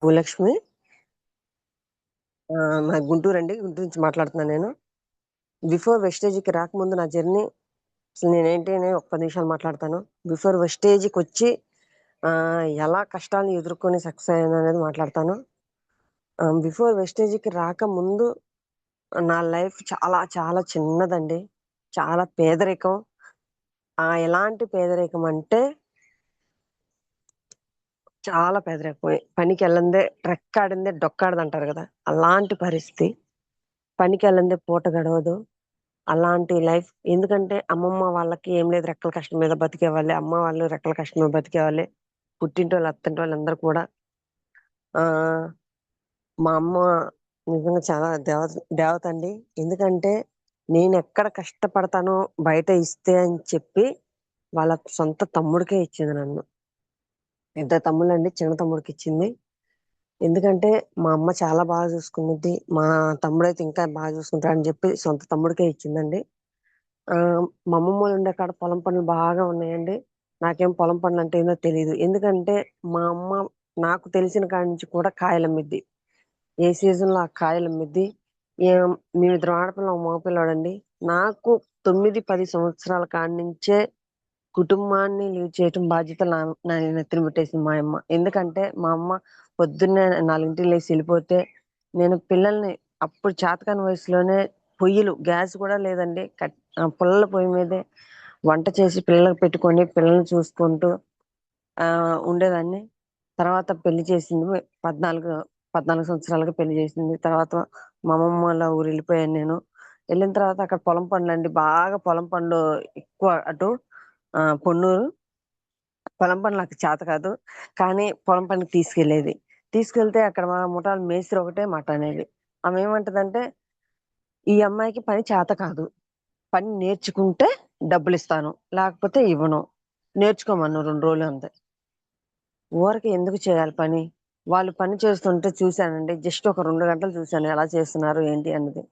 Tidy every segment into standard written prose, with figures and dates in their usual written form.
భూలక్ష్మి. నాది గుంటూరండి. గుంటూరు నుంచి మాట్లాడుతున్నాను నేను. బిఫోర్ వెస్టేజ్‌కి రాకముందు నా జర్నీ అసలు నేనేంటి అని ఒక 10 నిమిషాలు మాట్లాడతాను. బిఫోర్ వెస్టేజ్‌కొచ్చి ఎలా కష్టాలను ఎదుర్కొని సక్సెస్ అయ్యాననేది మాట్లాడతాను. బిఫోర్ వెస్టేజ్‌కి రాకముందు నా లైఫ్ చాలా చాలా చిన్నదండి. చాలా పేదరికం. ఎలాంటి పేదరికం అంటే చాలా పేదరికమే. పనికెళ్ళందే రెక్కాడిందే డొక్కాడదంటారు గదా! అలాంటి పరిస్థితి. పనికెళ్ళందే పూట గడవదు. అలాంటి లైఫ్. ఎందుకంటే అమ్మమ్మ వాళ్ళకి ఏం లేదు, రెక్కల కష్టం మీద బతికేవాళ్ళే. అమ్మ వాళ్ళు రెక్కల కష్టం మీద బతికేవాళ్ళే. పుట్టింటోళ్ళు, అత్తింటోళ్ళు అందరూ కూడా. ఆహ్, మా అమ్మ నిజంగా చాలా దేవతండి. ఎందుకంటే నేనెక్కడ కష్టపడతానో బయట ఇస్తే అని చెప్పి వాళ్ళ సొంత తమ్ముడికే ఇచ్చింది నన్ను. ఇద్దరు తమ్ముళ్ళండి. చిన్న తమ్ముడికిచ్చింది. ఎందుకంటే మా అమ్మ చాలా బాగా చూసుకునిద్ది. మా తమ్ముడైతే ఇంకా బాగా చూసుకుంటాడని చెప్పి సొంత తమ్ముడికే ఇచ్చిందండి. మా అమ్మమ్మోళ్ళు ఉండే కాడ పొలం పనులు బాగా ఉన్నాయండి. నాకేం పొలం పనులంటే ఏందో తెలీదు. ఎందుకంటే మా అమ్మ నాకు తెలిసిన కాడి నుంచి కూడా కాయలమ్మిద్ది. ఏ సీజన్‌లో ఆ కాయలమ్మిద్ది. ఏం మేమిద్దరం ఆడపిల్లం, ఒక మగ పిల్లోడండి. నాకు 9, 10 సంవత్సరాల కాడి నుంచే కుటుంబాన్ని లీడ్ చేయటం బాధ్యతలు నా నెత్తిన పెట్టేసింది మా యమ్మ. ఎందుకంటే మా అమ్మ పొద్దున్నే 4కి లేసి ఎళ్ళిపోతే, నేను పిల్లల్ని అప్పుడు చేతకాని వయసులోనే గ్యాస్ కూడా లేదండి. పుల్లల పొయ్యి మీదే వంట చేసి పిల్లలకి పెట్టుకొని, పిల్లల్ని చూసుకుంటూ ఉండేదాన్ని. తర్వాత పెళ్లి చేసింది. 14, 14 సంవత్సరాలకి పెళ్లి చేసింది. తర్వాత మా అమ్మమ్మ వాళ్ళ ఊరెళ్ళిపోయాను నేను. ఎళ్ళిన తర్వాత అక్కడ పొలం పనులండి. బాగా పొలం పనులు ఎక్కువ అటు పొన్నూరు. పొలం పని నాకు చేత కాదు. కానీ పొలం పనికి తీసుకెళ్ళేది. తీసుకెళ్తే అక్కడ మా ముఠాలు మేస్త్రి ఒకటే మాట అనేది. ఆమేమంటదంటే, "ఈ అమ్మాయికి పని చేత కాదు. పని నేర్చుకుంటే డబ్బులిస్తాను. లేకపోతే ఇవ్వను. నేర్చుకోమను 2 రోజులు" అంది. ఊరకే ఎందుకు చేయాలి పని? వాళ్ళు పని చేస్తుంటే చూసానండి. జస్ట్ ఒక 2 గంటలు చూసాను ఎలా చేస్తున్నారు ఏంటి అన్నది.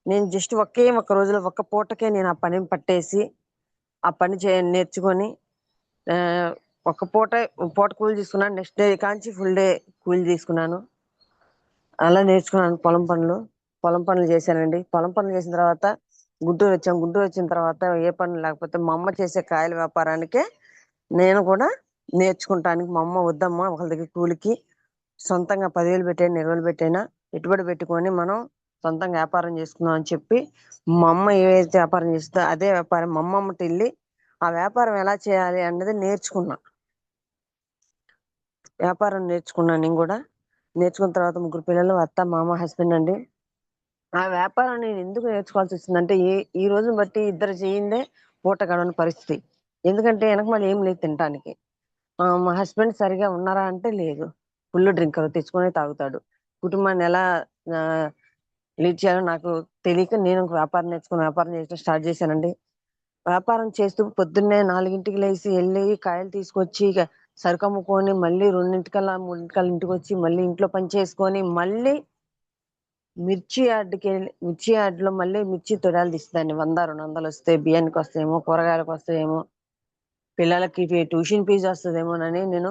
నేను జస్ట్ ఒకే ఒక్క రోజులో ఒక్క పూటకే నేను ఆ పనిని పట్టేసి, ఆ పని నేర్చుకొని ఆహ్, ఒక్క పూట కూలి తీసుకున్నాను. నెక్స్ట్ డే కాంచి ఫుల్ డే కూలి తీసుకున్నాను. అలా నేర్చుకున్నాను పొలం పనులు. పొలం పనులు చేశానండి. పొలం పనులు చేసిన తర్వాత గుంటూరొచ్చాం. గుంటూరొచ్చిన తర్వాత ఏ పని లేకపోతే మా అమ్మ చేసే కాయల వ్యాపారానికే నేను కూడా నేర్చుకుంటానికి మా అమ్మ వద్దమ్మా ఒకళ్ళ దగ్గర కూలికి సొంతంగా 10,000 పెట్టైనా, 20,000 పెట్టైనా పెట్టుబడి పెట్టుకొని మనం సొంతంగా వ్యాపారం చేసుకుందాం అని చెప్పి, మా అమ్మ ఏదైతే వ్యాపారం చేస్తుందో అదే వ్యాపారం మా అమ్మమ్మటెళ్ళి ఆ వ్యాపారం ఎలా చేయాలి అన్నది నేర్చుకున్నా. వ్యాపారం నేర్చుకున్నాను నేను గూడా. నేర్చుకున్న తర్వాత ముగ్గురు పిల్లలు, అత్త, మామ, హస్బెండ్ అండి. ఆ వ్యాపారం నేనెందుకు నేర్చుకోవాల్సొచ్చిందంటే, ఈ రోజుని బట్టి ఇద్దరు చేయందే పూట గడవని పరిస్థితి. ఎందుకంటే ఎనకమాల ఏం లేదు తినటానికి. మా హస్బెండ్ సరిగ్గా ఉన్నారా అంటే లేదు. ఫుల్ డ్రింకర్ తెచ్చుకొనే తాగుతాడు. కుటుంబాన్ని ఎలా ఆహ్, లీడ్ చేయాలో నాకు తెలియక నేను ఒక వ్యాపారం నేర్చుకొని వ్యాపారం చేయటం స్టార్ట్ చేశానండి. వ్యాపారం చేస్తూ పొద్దున్నే 4కి లేసి ఎళ్లి కాయలు తీసుకొచ్చి సరుకమ్ముకొని మళ్ళీ 2:00కల్లా, 3:00కల్లా ఇంటికొచ్చి మళ్ళీ ఇంట్లో పని చేసుకొని మళ్ళీ మిర్చి యార్డ్‌లో మళ్ళీ మిర్చి తొడాలు తీసేదాన్ని. 100, 200 బియ్యానికొస్తాయేమో, కూరగాయలకొస్తాయేమో, పిల్లలకి ట్యూషన్ ఫీజొస్తదేమోనని నేను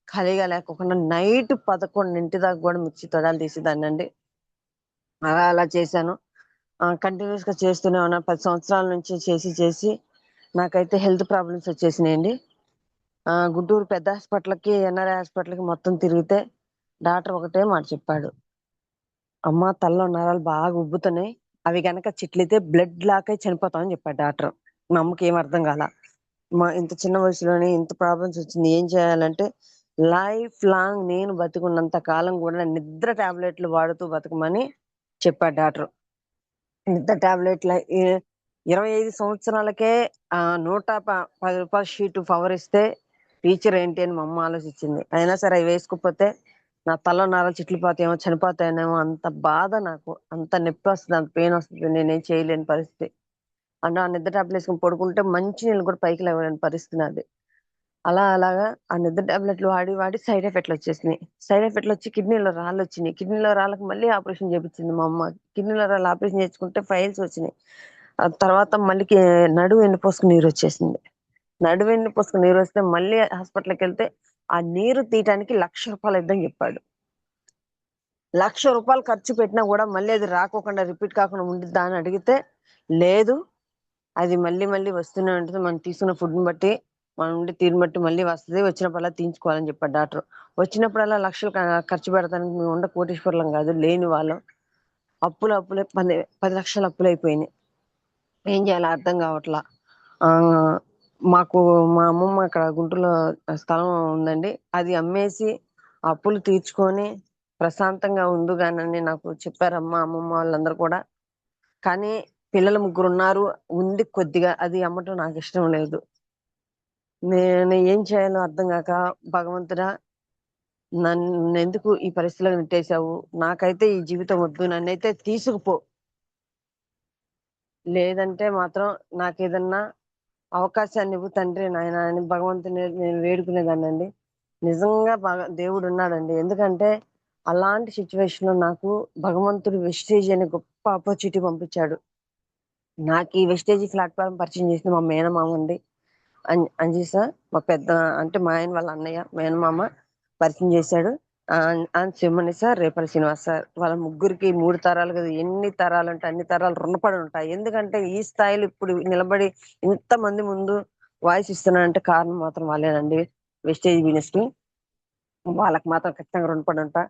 ఖాళీగా లేకోకుండా నైట్ 11 దాకా గూడా మిర్చి తొడాలు తీసేదాన్నండి. అలా చేశాను. కంటిన్యూయస్‌గా చేస్తూనే ఉన్నాను. 10 సంవత్సరాల నుంచి చేసి నాకైతే హెల్త్ ప్రాబ్లమ్స్ వచ్చేసినాయండి. గుంటూరు పెద్ద హాస్పిటల్‌కి, ఎన్ఆర్ఐ హాస్పిటల్‌కి మొత్తం తిరిగితే డాక్టర్ ఒకటే మాట చెప్పాడు. "అమ్మ తలలో నరాలు బాగా ఉబ్బుతున్నాయి. అవి గనక చిట్లితే బ్లడ్ లాక్ అయి చనిపోతావు" అని చెప్పాడు డాక్టర్. మా అమ్మకేం అర్థం కాల. ఇంత చిన్న వయసులోనే ఇంత ప్రాబ్లమ్స్ వచ్చింది. ఏం చేయాలంటే, లైఫ్ లాంగ్ నేను బతికున్నంత కాలం గూడా నిద్ర టాబ్లెట్‌లు వాడుతూ బతకమని చెప్పాడు డాక్టర్. నిద్ర టాబ్లెట్‌ల 25 సంవత్సరాలకే రూ. 10 షీటు పవర్ ఇస్తే టీచర్ ఏంటి అని మా అమ్మ ఆలోచించింది. అయినా సరే అవి వేసుకోకపోతే నా తలలో నరాలు చిట్లిపోతాయేమో, చనిపోతానేమో అంత బాధ నాకు. అంత నొప్పొస్తది, అంత పెయినొస్తది. నేనేం చేయలేని పరిస్థితి. ఆ నిద్ర టాబ్లెట్స్ పడుకుంటే మంచి నీళ్ళు కూడా పైకి లేవలేని పరిస్థితి నాది. అలాగా ఆ నిద్ర టాబ్లెట్‌లు వాడి సైడ్ ఎఫెక్ట్‌లొచ్చేసినాయి. సైడ్ ఎఫెక్ట్‌లొచ్చి కిడ్నీలో రాళ్ళొచ్చినియి. కిడ్నీలో రాళ్ళకి మళ్ళీ ఆపరేషన్ చేపించింది మా అమ్మ. కిడ్నీలో రాళ్ళు ఆపరేషన్ చేయించుకుంటే ఫైల్స్ వచ్చినియి. ఆ తర్వాత మళ్ళీ నడుము వెన్నుపూసకు నీరొచ్చేసింది. నడుము వెన్నుపూసకు నీరొస్తే మళ్ళీ హాస్పిటల్‌కెళ్తే ఆ నీరు తీయటానికి ₹1,00,000 ఇద్దని చెప్పాడు. ₹1,00,000 ఖర్చు పెట్టినా కూడా మళ్ళీ అది రాకోకుండా రిపీట్ కాకుండా ఉండిద్దా అని అడిగితే, లేదు, అది మళ్ళీ మళ్ళీ వస్తూనే ఉంటుంది. మనం తీసుకున్న ఫుడ్‌ని బట్టి, మనం ఉండే తీరుని బట్టి మళ్ళీ వస్తది. వచ్చినప్పుడల్లా తీయించుకోవాలని చెప్పాడు డాక్టరు. వచ్చినప్పుడల్లా లక్షలు ఖర్చు పెడతానికి మేము ఉండే కోటీశ్వరులం కాదు. లేని వాళ్ళం. అప్పులే 10 లక్షలు అప్పులయిపోయినాయి. ఏం చేయాలో అర్థం కావట్లా. మాకు మా అమ్మమ్మ అక్కడ గుంటూరులో స్థలం ఉందండి. అది అమ్మేసి అప్పులు తీర్చుకొని ప్రశాంతంగా ఉందుగానని నాకు చెప్పారమ్మా, అమ్మమ్మ వాళ్ళందరూ కూడా. కానీ పిల్లలు ముగ్గురున్నారు. ఉంది కొద్దిగా. అది అమ్మటం నాకిష్టం లేదు. నేను ఏం చేయాలో అర్థం గాక, భగవంతుడా, నన్నెందుకు ఈ పరిస్థితిలో నెట్టేశావు? నాకైతే ఈ జీవితం వద్దు. నన్నైతే తీసుకుపో. లేదంటే మాత్రం నాకేదన్నా అవకాశాన్నివ్వు తండ్రి నాయనా అని భగవంతుని నేను వేడుకునేదాన్నండి. నిజంగా దేవుడున్నాడండి. ఎందుకంటే అలాంటి సిట్యుయేషన్‌లో నాకు భగవంతుడు వెస్టేజ్ అనే గొప్ప ఆపర్చునిటీ పంపించాడు. నాకీ వెస్టేజ్ ప్లాట్‌ఫార్మ్ పరిచయం చేసింది మా మేనమామండి. అంజీసా, మా పెద్ద అంటే మా ఆయన వాళ్ళ అన్నయ్య, మేనమామ పరిచయం చేశాడు. చిమ్మని సార్, రేపల్లి శ్రీనివాస్ సార్. వాళ్ళ ముగ్గురికి 3 తరాలు కదా! ఎన్ని తరాలంటే అన్ని తరాలు రుణపడి ఉంటాయి. ఎందుకంటే ఈ స్థాయిలో ఇప్పుడు నిలబడి ఇంతమంది ముందు వాయిస్ ఇస్తున్నానంటే కారణం మాత్రం వాళ్ళేనండి. వెస్టేజ్ బిజినెస్‌కి. వాళ్ళకి మాత్రం ఖచ్చితంగా రుణపడి ఉంటా.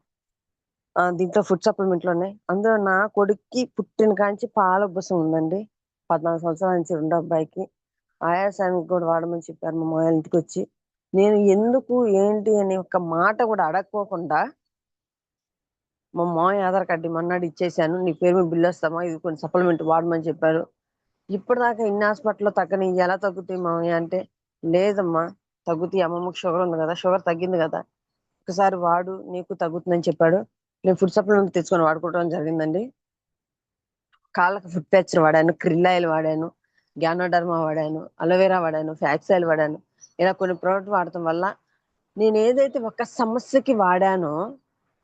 దీంట్లో ఫుడ్ సప్లిమెంట్‌లున్నాయి. అందులో నా కొడుక్కి పుట్టిన కాంచి పాల ఉబ్బసం ఉందండి. 14 సంవత్సరాల నుంచి రెండో అబ్బాయికి. ఆయాసానికి కూడా వాడమని చెప్పారు మా మావయ్య ఇంటికొచ్చి. నేను ఎందుకు, ఏంటి అని ఒక్క మాట కూడా అడక్కోకుండా మా మావయ్య ఆధార్ కార్డ్ ఇమ్మన్నాడు, ఇచ్చేసాను. నీ పేరు మీద బిల్లొస్తమ్మా, ఇది కొన్ని సప్లిమెంట్ వాడమని చెప్పారు. ఇప్పటిదాకా ఇన్ని హాస్పిటల్‌లో తగ్గనియి ఎలా తగ్గుతాయి మావయ్య అంటే, లేదమ్మా తగ్గుతాయి. అమ్మమ్మకి షుగర్ ఉంది గదా! షుగర్ తగ్గింది గదా! ఒకసారి వాడు నీకు తగ్గుతుందని చెప్పాడు. నేను ఫుడ్ సప్లిమెంట్ తెచ్చుకొని వాడుకోవడం జరిగిందండి. కాళ్ళకి ఫుట్ ప్యాచ్‌లు వాడాను, క్రిల్ ఆయిల్ వాడాను, గ్యానోడర్మా వాడాను, అలోవెరా వాడాను, ఫ్యాక్స్ ఆయిల్ వాడాను. ఇలా కొన్ని ప్రొడక్ట్ వాడటం వల్ల నేనేదైతే ఒక సమస్యకి వాడానో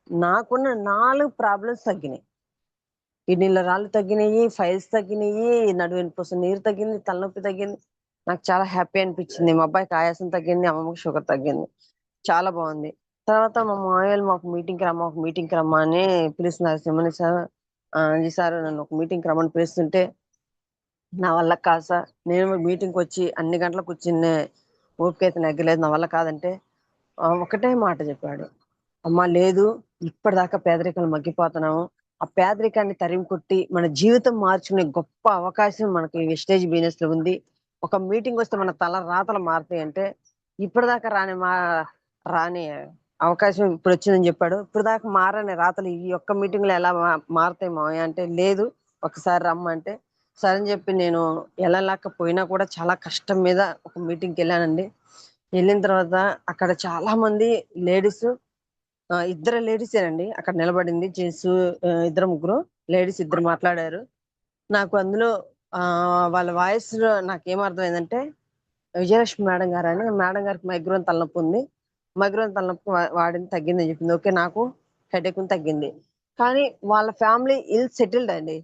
నాకున్న 4 ప్రాబ్లమ్స్ తగ్గినాయి. కిడ్నీలో రాళ్ళు తగ్గినియి, ఫైల్స్ తగ్గినియి, నడుము వెన్నుపూస నీరు తగ్గింది, తలనొప్పి తగ్గింది. నాకు చాలా హ్యాపీ అనిపిచ్చింది. మా అబ్బాయికి ఆయాసం తగ్గింది, అమ్మమ్మకి షుగర్ తగ్గింది. చాలా బావుంది. తర్వాత మా మావయ్యోళ్ళు మాకు మీటింగ్‌కి రమ్మా, ఒక మీటింగ్‌కి రమ్మా అని పిలుస్తున్నారు. "సిమ్మని సార్, ఈ సారు నన్ను ఒక మీటింగ్‌కి రమ్మని పిలుస్తుంటే, నా వల్ల కాదు సార్. నేను మీటింగ్‌కొచ్చి అన్ని గంటలు కూర్చునే ఓపిక అయితే నెగ్గలేదు. నా వల్ల కాదంటే" ఒకటే మాట చెప్పాడు. అమ్మా లేదు, ఇప్పటిదాకా పేదరికంలో మగ్గిపోతున్నాము. ఆ పేదరికాన్ని తరిమి కొట్టి, మన జీవితం మార్చుకునే గొప్ప అవకాశం మనకి వెస్టేజ్ బిజినెస్‌లో ఉంది. ఒక మీటింగొస్తే మన తల రాతలు మారతాయంటే, ఇప్పటిదాకా రాని అవకాశం ఇప్పుడొచ్చిందని జెప్పాడు. ఇప్పటిదాకా మారని రాతలు ఈ ఒక్క మీటింగ్‌లో ఎలా మారతాయి మావయ్య అంటే, లేదు, ఒకసారి రమ్మంటే, సరే అని జెప్పి నేను ఎళ్ళలేకపోయినా కూడా చాలా కష్టం మీద ఒక మీటింగ్‌కెళ్ళానండి. ఎళ్ళిన తర్వాత అక్కడ చాలా మంది లేడీసు, ఇద్దరు లేడీసేనండి అక్కడ నిలబడింది. జెంట్సు ఇద్దరు, ముగ్గురు. లేడీస్ ఇద్దరు మాట్లాడారు. నాకు అందులో వాళ్ళ వాయిస్‌లో నాకేమర్థమైందంటే, విజయలక్ష్మి మేడం గారని, మేడం గారికి మైగ్రేన్ తలనొప్పుంది. మైగ్రేన్ తలనొప్పి వాడింది, తగ్గిందని చెప్పింది. ఓకే. నాకు హెడేక్ ఉంది, తగ్గింది. కానీ వాళ్ళ ఫ్యామిలీ ఇల్ సెటిల్డ్ అండి.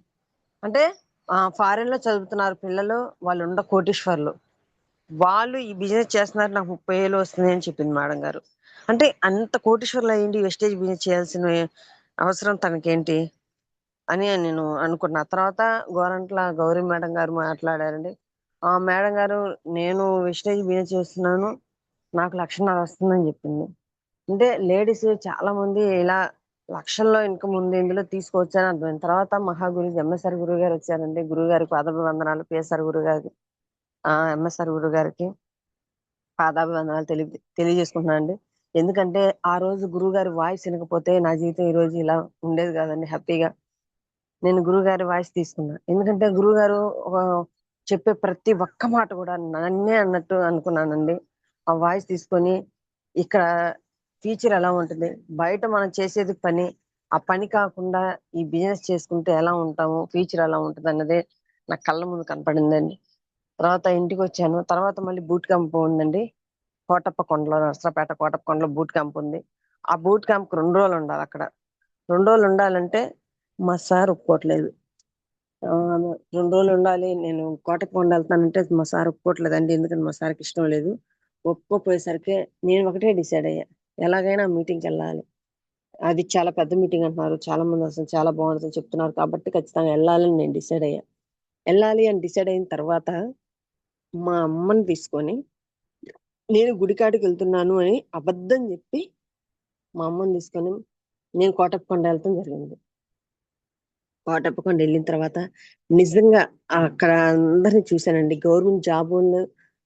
అంటే ఫారెన్‌లో చదువుతున్నారు పిల్లలు. వాళ్ళుండ కోటీశ్వరులు. వాళ్ళు ఈ బిజినెస్ చేస్తున్నారు. నాకు 30,000 వస్తున్నాయి అని చెప్పింది మేడం గారు. అంటే అంత కోటీశ్వరులయ్యుండి వెస్టేజ్ బిజినెస్ చేయాల్సిన అవసరం తనకేంటి అని నేను అనుకున్నా. తర్వాత గోరంట్ల గౌరీ మేడం గారు మాట్లాడారండి. ఆ మేడం గారు, నేను వెస్టేజ్ బిజినెస్ చేస్తున్నాను. నాకు 1,50,000 వస్తుందని చెప్పింది. అంటే లేడీస్ చాలా మంది ఇలా లక్షల్లో ఇన్‌కమ్ ఉంది. ఇందులో తీసుకోవచ్చని అర్థమైంది. తర్వాత మహాగురుజీ ఎంఎస్ఆర్ గురువుగారు వచ్చారండి. గురువుగారికి పాదాభివందనాలు. పిఎస్ఆర్ గురువుగారికి, ఎంఎస్ఆర్ గురువుగారికి పాదాభివందనాలు తెలియజేసుకుంటున్నానండి. ఎందుకంటే, ఆ రోజు గురువుగారి వాయిస్ ఇనకపోతే నా జీవితం ఈ రోజు ఇలా ఉండేది కాదండి హ్యాపీగా. నేను గురువుగారి వాయిస్ తీసుకున్నా. ఎందుకంటే, గురువుగారు ఒక చెప్పే ప్రతి ఒక్క మాట కూడా నన్నే అన్నట్టు అనుకున్నానండి. ఆ వాయిస్ తీసుకొని, ఇక్కడ ఫ్యూచర్ ఎలా ఉంటుంది? బయట మనం చేసేది పని. ఆ పని కాకుండా ఈ బిజినెస్ చేసుకుంటే ఎలా ఉంటాము? ఫ్యూచర్ ఎలా ఉంటదన్నదే నా కళ్ళ ముందు కనపడిందండి. తర్వాత ఇంటికొచ్చాను. తర్వాత మళ్ళీ బూట్ క్యాంప్ ఉందండి. కోటప్పకొండలో, నరసరావుపేట కోటప్పకొండలో బూట్ క్యాంప్ ఉంది. ఆ బూట్ క్యాంప్‌కి 2 రోజులు ఉండాలక్కడ. 2 రోజులు ఉండాలంటే మా సార్ ఒప్పుకోవట్లేదు. 2 రోజులు ఉండాలి. నేను కోటప్పకొండ ఎళ్తానంటే మా సార్ ఒప్పుకోవట్లేదండి. ఎందుకంటే మా సార్‌కి ఇష్టం లేదు. ఒప్పుకోపోయేసరికి నేను ఒకటే డిసైడ్ అయ్యా, ఎలాగైనా మీటింగ్కి వెళ్ళాలి. అది చాలా పెద్ద మీటింగ్ అంటున్నారు, చాలా మంది అసలు చాలా బాగుంటుందని చెప్తున్నారు కాబట్టి ఖచ్చితంగా వెళ్ళాలని నేను డిసైడ్ అయ్యా. వెళ్ళాలి అని డిసైడ్ అయిన తర్వాత మా అమ్మని తీసుకొని నేను గుడికాడికి వెళ్తున్నాను అని అబద్ధం చెప్పి మా అమ్మని తీసుకొని నేను కోటప్పకొండ వెళ్తాం జరిగింది. కోటప్పకొండ వెళ్ళిన తర్వాత నిజంగా అక్కడ అందరిని చూశానండి. గవర్నమెంట్ జాబ్ వాళ్ళు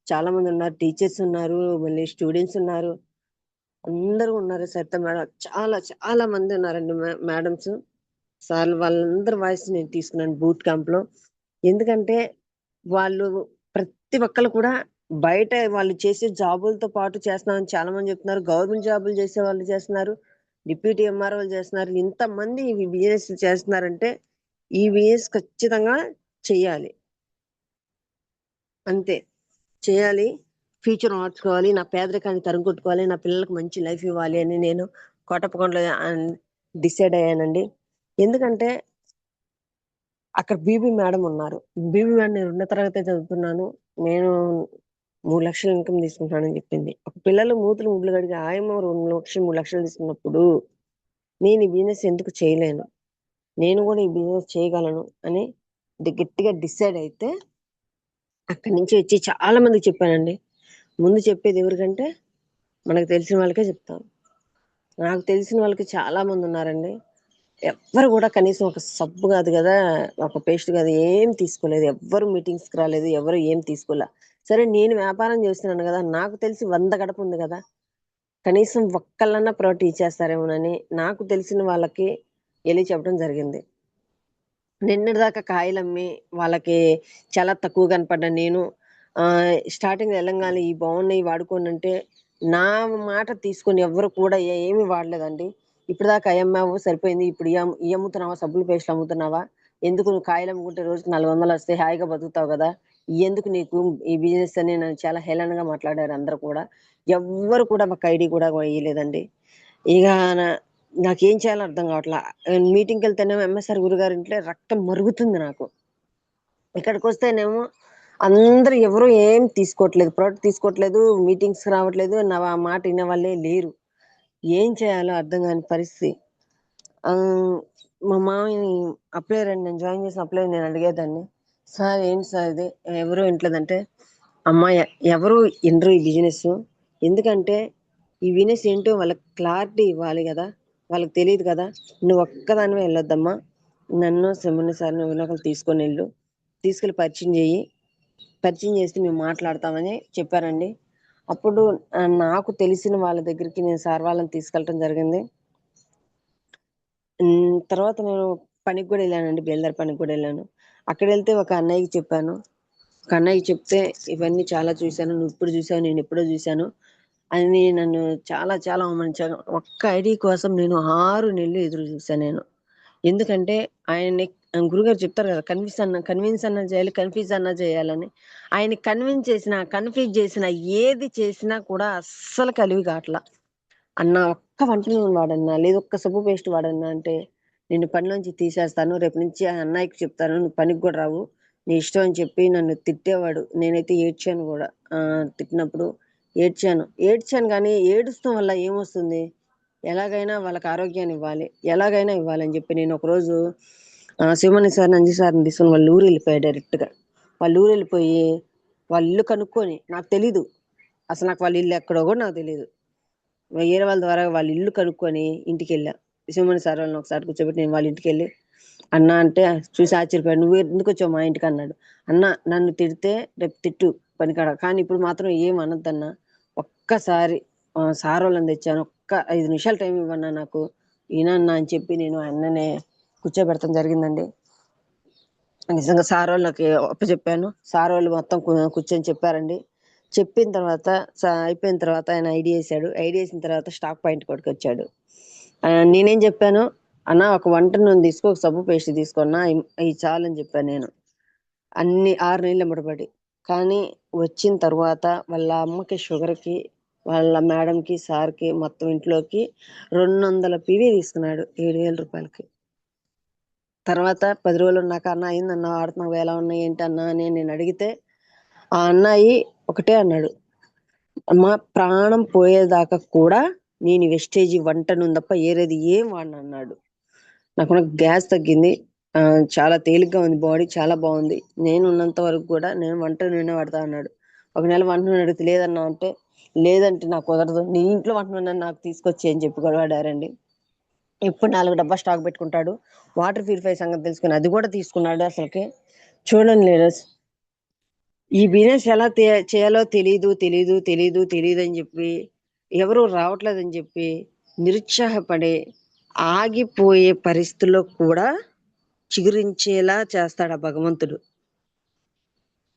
చాలా మంది ఉన్నారు, టీచర్స్ ఉన్నారు, మళ్ళీ స్టూడెంట్స్ ఉన్నారు, అందరూ ఉన్నారు. సరిత మేడం చాలా చాలా మంది ఉన్నారండి, మేడమ్స్ సార్లు వాళ్ళందరి వాయిస్ నేను తీసుకున్నాను బూట్ క్యాంప్ లో. ఎందుకంటే వాళ్ళు ప్రతి ఒక్కరు కూడా బయట వాళ్ళు చేసే జాబులతో పాటు చేస్తున్నామని చాలా మంది చెప్తున్నారు. గవర్నమెంట్ జాబులు చేసే వాళ్ళు చేస్తున్నారు, డిప్యూటీ ఎంఆర్ఓలు చేస్తున్నారు. ఇంతమంది ఈ బిజినెస్ చేస్తున్నారంటే ఈ బిజినెస్ ఖచ్చితంగా చెయ్యాలి, అంతే చేయాలి. ఫ్యూచర్ మార్చుకోవాలి, నా పేదరికాన్ని తరుముకొట్టుకోవాలి, నా పిల్లలకు మంచి లైఫ్ ఇవ్వాలి అని నేను కోటప్పకొండలో డిసైడ్ అయ్యానండి. ఎందుకంటే అక్కడ బీబీ మేడం ఉన్నారు. బీబీ మేడం నేను 2వ తరగతి చదువుతున్నాను, నేను 3 లక్షలు ఇన్కమ్ తీసుకుంటానని చెప్పింది. ఒక పిల్లలు మూతులు ముడ్లు కడిగి ఆయమ్మ 2 లక్షలు 3 లక్షలు తీసుకున్నప్పుడు నేను ఈ బిజినెస్ ఎందుకు చేయలేను, నేను కూడా ఈ బిజినెస్ చేయగలను అని గట్టిగా డిసైడ్ అయితే అక్కడి నుంచి వచ్చి చాలా మందికి చెప్పానండి. ముందు చెప్పేది ఎవరికంటే మనకు తెలిసిన వాళ్ళకే చెప్తాం. నాకు తెలిసిన వాళ్ళకి చాలా మంది ఉన్నారండి. ఎవ్వరు కూడా కనీసం ఒక సబ్బు కాదు కదా, ఒక పేస్ట్ కాదు, ఏం తీసుకోలేదు. ఎవ్వరు మీటింగ్స్ కి రాలేదు, ఎవరు ఏం తీసుకోలే. సరే నేను వ్యాపారం చేస్తున్నాను కదా, నాకు తెలిసి 100 గడప ఉంది కదా, కనీసం ఒక్కళ్ళన్నా ప్రొవైడ్ ఇచ్చేస్తారేమోనని నాకు తెలిసిన వాళ్ళకి వెళ్ళి చెప్పడం జరిగింది. నిన్నటిదాకా కాయలమ్మి వాళ్ళకి చాలా తక్కువ కనపడ్డా నేను స్టార్టింగ్ వెళ్ళంగానే ఈ బాగున్నాయి వాడుకోండి అంటే నా మాట తీసుకొని ఎవరు కూడా ఏమి వాడలేదండి. ఇప్పుడు దాకా అయ్యమ్మావు సరిపోయింది, ఇప్పుడు ఈ అమ్ముతున్నావా, సబ్బులు పేస్ట్లు అమ్ముతున్నావా, ఎందుకు నువ్వు కాయలు అమ్ముకుంటే రోజుకి 400 వస్తే హాయిగా బతుకుతావు కదా, ఎందుకు నీకు ఈ బిజినెస్ అని నన్ను చాలా హేళనగా మాట్లాడారు అందరు కూడా. ఎవ్వరు కూడా మాకు ఐడి కూడా ఇయ్యలేదండి. ఇక నాకేం చేయాలో అర్థం కావట్లా. మీటింగ్‌కి వెళ్తేనేమో ఎంఎస్ఆర్ గురుగారి ఇంట్లో రక్తం మరుగుతుంది నాకు. ఇక్కడికొస్తేనేమో అందరూ ఎవరు ఏం తీసుకోవట్లేదు, ప్రొడక్ట్ తీసుకోవట్లేదు, మీటింగ్స్‌కి రావట్లేదు, నా మాట వినేవాళ్ళే లేరు. ఏం చేయాలో అర్థం కాని పరిస్థితి. మా మామయ్యని అప్పుడే రండి, నేను జాయిన్ చేసిన అప్పుడే నేను అడిగేదాన్ని, సార్ ఏంటి సార్ ఇది ఎవరు వింటలేదంటే, అమ్మా ఎవరు వినరు ఈ బిజినెస్. ఎందుకంటే ఈ బిజినెస్ ఏంటో వాళ్ళకి క్లారిటీ ఇవ్వాలి కదా, వాళ్ళకి తెలియదు కదా. నువ్వు ఒక్కదానివే వెళ్ళొద్దమ్మా, నన్ను సెమిని సార్ని వినోకలు తీసుకొని వెళ్ళు, తీసుకెళ్ళి పరిచయం చెయ్యి, పరిచయం చేసి మేము మాట్లాడతామని చెప్పారండి. అప్పుడు నాకు తెలిసిన వాళ్ళ దగ్గరికి నేను సార్ వాళ్ళని తీసుకెళ్ళటం జరిగింది. తర్వాత నేను పనికి కూడా వెళ్ళానండి, బేల్దారి పనికి కూడా వెళ్ళాను. అక్కడ వెళ్తే ఒక అన్నయ్యకి చెప్పాను. ఒక అన్నయ్యకి చెప్తే ఇవన్నీ చాలా చూశాను, నువ్వు ఇప్పుడు చూసావు, నేను ఎప్పుడో చూశాను అని నన్ను చాలా చాలా అవమానించాను. ఒక్క ఐడి కోసం నేను 6 నెలలు ఎదురు చూశాను నేను. ఎందుకంటే ఆయన్ని గురుగారు చెప్తారు కదా, కన్విన్స్ అన్నా చేయాలి, కన్ఫ్యూజ్ అన్నా చేయాలని. ఆయన కన్ఫ్యూజ్ చేసిన ఏది చేసినా కూడా అస్సలు కలివి కావట్లా. అన్న ఒక్క వంట నూనె వాడన్నా, లేదు ఒక్క సబ్బు పేస్ట్ వాడన్నా అంటే నిన్ను పనిలోంచి తీసేస్తాను, రేపు నుంచి ఆ అన్నయ్యకి చెప్తాను, నువ్వు పనికి కూడా రావు, నీ ఇష్టం అని చెప్పి నన్ను తిట్టేవాడు. నేనైతే ఏడ్చాను కూడా. తిట్టినప్పుడు ఏడ్చాను కానీ ఏడుస్తాం వల్ల ఏమొస్తుంది, ఎలాగైనా వాళ్ళకి ఆరోగ్యాన్ని ఇవ్వాలి, ఎలాగైనా ఇవ్వాలని చెప్పి నేను ఒకరోజు శివమణి సార్, నంజి సార్ని తీసుకొని వాళ్ళ ఊరు వెళ్ళిపోయా డైరెక్ట్గా. వాళ్ళ ఊరు వెళ్ళిపోయి వాళ్ళ ఇల్లు కనుక్కొని, నాకు తెలీదు అసలు, నాకు వాళ్ళ ఇల్లు ఎక్కడో కూడా నాకు తెలియదు, వేరే వాళ్ళ ద్వారా వాళ్ళ ఇల్లు కనుక్కొని ఇంటికి వెళ్ళా. శివమణి సార్ వాళ్ళని ఒకసారి కూర్చోబెట్టి నేను వాళ్ళ ఇంటికి వెళ్ళి అన్న అంటే చూసి ఆశ్చర్యపోయాడు, నువ్వు ఎందుకు వచ్చావు మా ఇంటికి అన్నాడు. అన్న నన్ను తిడితే రేపు తిట్టు పనికాడ, కానీ ఇప్పుడు మాత్రం ఏం అనొద్దన్నా, ఒక్కసారి సార్ వాళ్ళని తెచ్చాను, ఒక్క 5 నిమిషాలు టైం ఇవ్వన్నా నాకు, ఈయనన్నా అని చెప్పి నేను అన్ననే కూర్చోబెడతాం జరిగిందండి. నిజంగా సార్ వాళ్ళకి అప్పచెప్పాను. సార్ వాళ్ళు మొత్తం కూర్చొని చెప్పారండి. చెప్పిన తర్వాత అయిపోయిన తర్వాత ఆయన ఐడి వేసాడు. ఐడి వేసిన తర్వాత స్టాక్ పాయింట్ కొడుకు వచ్చాడు. నేనేం చెప్పాను, అన్న ఒక వంట నూనె తీసుకో, ఒక సబ్బు పేస్ట్ తీసుకున్నా, ఇవి చాలని చెప్పాను నేను. అన్ని 6 నెలలు ఎమ్మటపడి. కానీ వచ్చిన తర్వాత వాళ్ళ అమ్మకి షుగర్కి, వాళ్ళ మేడంకి, సార్కి, మొత్తం ఇంట్లోకి 200 పివి తీసుకున్నాడు 7,000 రూపాయలకి. తర్వాత 10 రోజులు ఉన్నాక, అన్న అయిందన్న వాడుతున్నావు, ఎలా ఉన్నాయి ఏంటి అన్న అని నేను అడిగితే ఆ అన్నయ్య ఒకటే అన్నాడు, మా ప్రాణం పోయేదాకా కూడా నేను వెస్టేజీ వంట నూనె తప్ప ఏరేది ఏం వాడనన్నాడు. నాకున్న గ్యాస్ తగ్గింది. చాలా తేలిగ్గా ఉంది బాడీ, చాలా బాగుంది. నేను ఉన్నంత వరకు కూడా నేను వంట నూనె వాడతా అన్నాడు. ఒక నెల వంట నూనె అడిగితే లేదన్నా అంటే, లేదంటే నాకు కుదరదు, నీ ఇంట్లో వంట నూనె నాకు తీసుకొచ్చి అని చెప్పి గొడవాడారండి. ఇప్పుడు 4 డబ్బా స్టాక్ పెట్టుకుంటాడు. వాటర్ ప్యూరిఫై సంగతి తెలుసుకుని అది కూడా తీసుకున్నాడు. అసలుకి చూడండి లీడర్స్, ఈ బిజినెస్ ఎలా చేయాలో తెలీదు అని చెప్పి, ఎవరు రావట్లేదని చెప్పి నిరుత్సాహపడి ఆగిపోయే పరిస్థితుల్లో కూడా చిగురించేలా చేస్తాడు ఆ భగవంతుడు.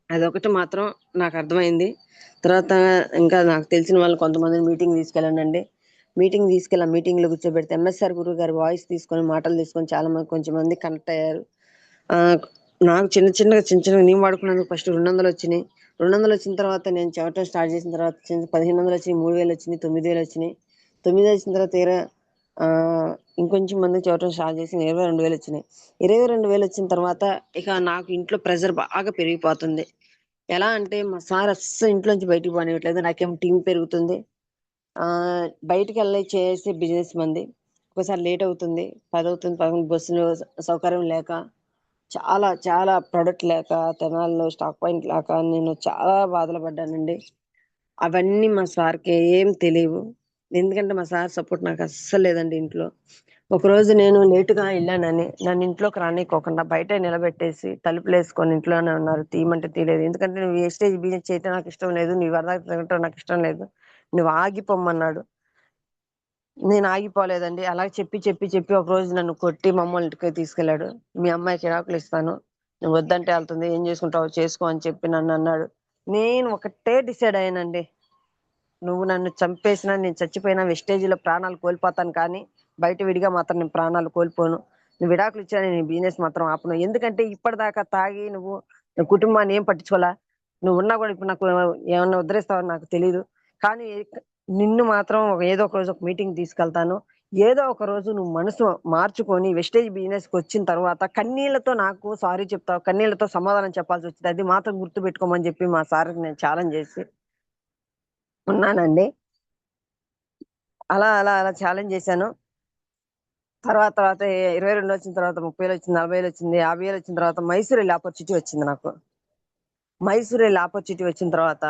అదొకటి మాత్రం నాకు అర్థమైంది. తర్వాత ఇంకా నాకు తెలిసిన వాళ్ళు కొంతమందిని మీటింగ్ తీసుకెళ్ళానండి. మీటింగ్లో కూర్చోబెడితే ఎంఎస్ఆర్ గురువు గారి వాయిస్ తీసుకొని, మాటలు తీసుకొని చాలా మంది కొంచెం మంది కనెక్ట్ అయ్యారు. నాకు చిన్న నేను వాడుకున్నందుకు ఫస్ట్ 200 వచ్చినాయి. 200 వచ్చిన తర్వాత నేను చెప్పడం స్టార్ట్ చేసిన తర్వాత 1500 వచ్చినాయి, 3000 వచ్చినాయి, 9000 వచ్చినాయి. 9 వచ్చిన తర్వాత ఇంకొంచెం మంది చెప్పడం స్టార్ట్ చేసి 22,000 వచ్చినాయి. 22,000 వచ్చిన తర్వాత ఇక నాకు ఇంట్లో ప్రెషర్ బాగా పెరిగిపోతుంది. ఎలా అంటే మా సార్ అస్సలు ఇంట్లోంచి బయటికి పోనివ్వట్లేదు. నాకేం టీం పెరుగుతుంది. బయటికి వెళ్ళి చేసే బిజినెస్ మంది. ఒకసారి లేట్ అవుతుంది, 10 అవుతుంది, 11 బస్సులు సౌకర్యం లేక, చాలా చాలా ప్రొడక్ట్ లేక, తెనాలిలో స్టాక్ పాయింట్ లేక నేను చాలా బాధలు పడ్డానండి. అవన్నీ మా సార్కి ఏం తెలియవు. ఎందుకంటే మా సార్ సపోర్ట్ నాకు అస్సలు లేదండి ఇంట్లో. ఒకరోజు నేను లేటుగా వెళ్ళానని నన్ను ఇంట్లోకి రానికోకుండా బయట నిలబెట్టేసి తలుపులు వేసుకొని ఇంట్లోనే ఉన్నారు. తీయమంటే తీయలేదు. ఎందుకంటే నువ్వు వేస్టేజ్ బిజినెస్ చేయటం నాకు ఇష్టం లేదు, నీ వరద తిరగటం నాకు ఇష్టం లేదు, నువ్వు ఆగిపోమ్మన్నాడు. నేను ఆగిపోలేదండి. అలా చెప్పి ఒక రోజు నన్ను కొట్టి మమ్మల్ని ఇంటికి తీసుకెళ్లాడు. మీ అమ్మాయికి విడాకులు ఇస్తాను, నువ్వు వద్దంటే వెళ్తుంది, ఏం చేసుకుంటావో చేసుకో అని చెప్పి నన్ను అన్నాడు. నేను ఒకటే డిసైడ్ అయ్యానండి, నువ్వు నన్ను చంపేసినా, నేను చచ్చిపోయినా వెస్టేజీలో ప్రాణాలు కోల్పోతాను, కానీ బయట విడిగా మాత్రం నేను ప్రాణాలు కోల్పోను. నువ్వు విడాకులు ఇచ్చా, నేను బిజినెస్ మాత్రం ఆపను. ఎందుకంటే ఇప్పటిదాకా తాగి నువ్వు కుటుంబాన్ని ఏం పట్టించుకోలా, నువ్వు ఉన్నా కూడా ఇప్పుడు నాకు ఏమన్నా ఉద్ధరిస్తావని నాకు తెలీదు. కానీ నిన్ను మాత్రం ఏదో ఒక రోజు ఒక మీటింగ్ తీసుకెళ్తాను. ఏదో ఒక రోజు నువ్వు మనసు మార్చుకొని వెస్టేజ్ బిజినెస్ కి వచ్చిన తర్వాత కన్నీళ్లతో నాకు సారీ చెప్తావు, కన్నీళ్లతో సమాధానం చెప్పాల్సి వచ్చింది, అది మాత్రం గుర్తు పెట్టుకోమని చెప్పి మా సార్కి నేను ఛాలెంజ్ చేసి ఉన్నానండి. అలా అలా అలా ఛాలెంజ్ చేశాను. తర్వాత 22 వచ్చిన తర్వాత 30,000 వచ్చింది, 40,000 వచ్చింది, 50,000 వచ్చిన తర్వాత మైసూర్ వెళ్ళి ఆపర్చునిటీ వచ్చింది నాకు. మైసూర్ వెళ్ళి ఆపర్చునిటీ వచ్చిన తర్వాత